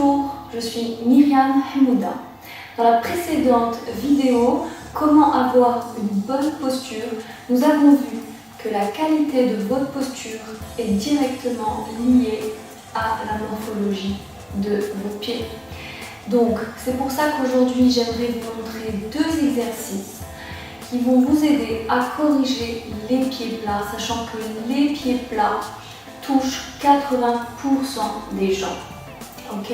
Bonjour, je suis Myriam Hemouda. Dans la précédente vidéo, comment avoir une bonne posture, nous avons vu que la qualité de votre posture est directement liée à la morphologie de vos pieds. Donc, c'est pour ça qu'aujourd'hui, j'aimerais vous montrer deux exercices qui vont vous aider à corriger les pieds plats, sachant que les pieds plats touchent 80% des gens. Ok?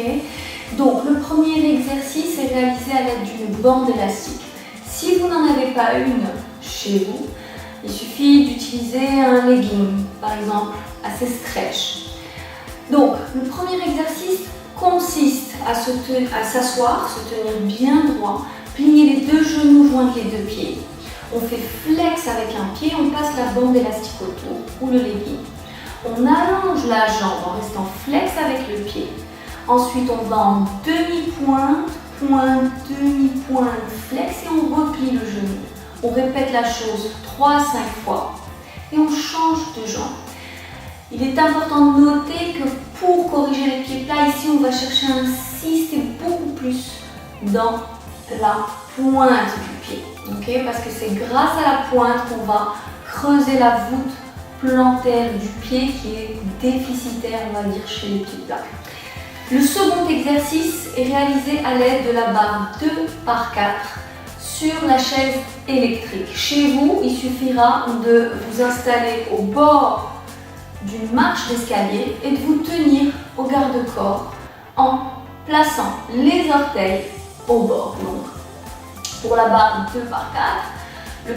Donc, le premier exercice est réalisé à l'aide d'une bande élastique. Si vous n'en avez pas une chez vous, il suffit d'utiliser un legging, par exemple, assez stretch. Donc, le premier exercice consiste à s'asseoir, se tenir bien droit, plier les deux genoux, joindre les deux pieds. On fait flex avec un pied, on passe la bande élastique autour ou le legging. On allonge la jambe en restant flex avec le pied. Ensuite, on va en demi-pointe, pointe, demi-pointe, flex et on replie le genou. On répète la chose 3 à 5 fois et on change de jambe. Il est important de noter que pour corriger les pieds plats, ici on va chercher à insister beaucoup plus dans la pointe du pied. Okay? Parce que c'est grâce à la pointe qu'on va creuser la voûte plantaire du pied qui est déficitaire, on va dire, chez les pieds plats. Le second exercice est réalisé à l'aide de la barre 2x4 sur la chaise électrique. Chez vous, il suffira de vous installer au bord d'une marche d'escalier et de vous tenir au garde-corps en plaçant les orteils au bord. Donc, pour la barre 2x4,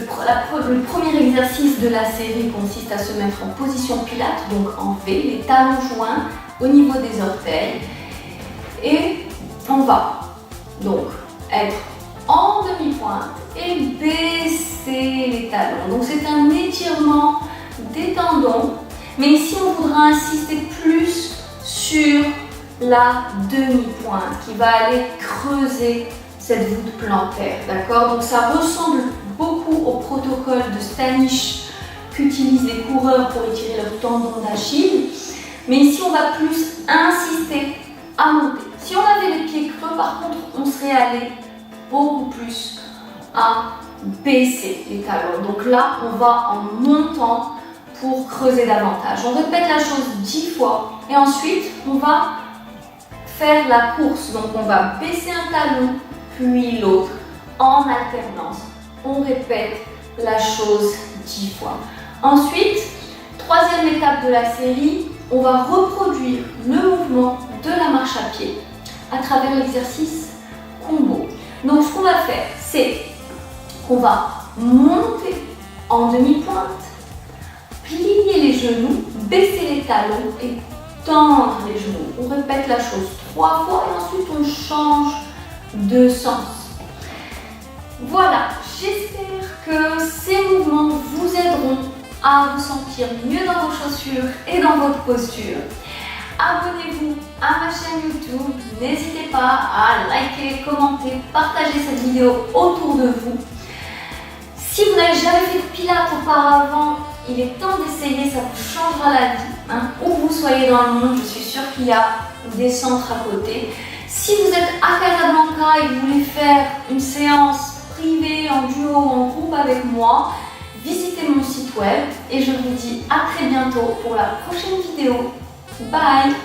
le premier exercice de la série consiste à se mettre en position pilates, donc en V, les talons joints au niveau des orteils. Et on va donc être en demi-pointe et baisser les talons. Donc c'est un étirement des tendons, mais ici on voudra insister plus sur la demi-pointe qui va aller creuser cette voûte plantaire, d'accord? Donc ça ressemble beaucoup au protocole de Stanish qu'utilisent les coureurs pour étirer leur tendon d'Achille, mais ici on va plus insister à monter. Si on avait les pieds creux, par contre, on serait allé beaucoup plus à baisser les talons. Donc là, on va en montant pour creuser davantage. On répète la chose 10 fois et ensuite, on va faire la course. Donc on va baisser un talon, puis l'autre en alternance. On répète la chose 10 fois. Ensuite, troisième étape de la série, on va reproduire le mouvement de la marche à pied à travers l'exercice combo. Donc ce qu'on va faire, c'est qu'on va monter en demi-pointe, plier les genoux, baisser les talons et tendre les genoux. On répète la chose 3 fois et ensuite on change de sens. Voilà, j'espère que ces mouvements vous aideront à vous sentir mieux dans vos chaussures et dans votre posture. Abonnez-vous à ma chaîne YouTube, n'hésitez pas à liker, commenter, partager cette vidéo autour de vous. Si vous n'avez jamais fait de pilates auparavant, il est temps d'essayer, ça vous changera la vie. Où vous soyez dans le monde, je suis sûre qu'il y a des centres à côté. Si vous êtes à Casablanca et que vous voulez faire une séance privée, en duo, en groupe avec moi, visitez mon site web et je vous dis à très bientôt pour la prochaine vidéo. Bye!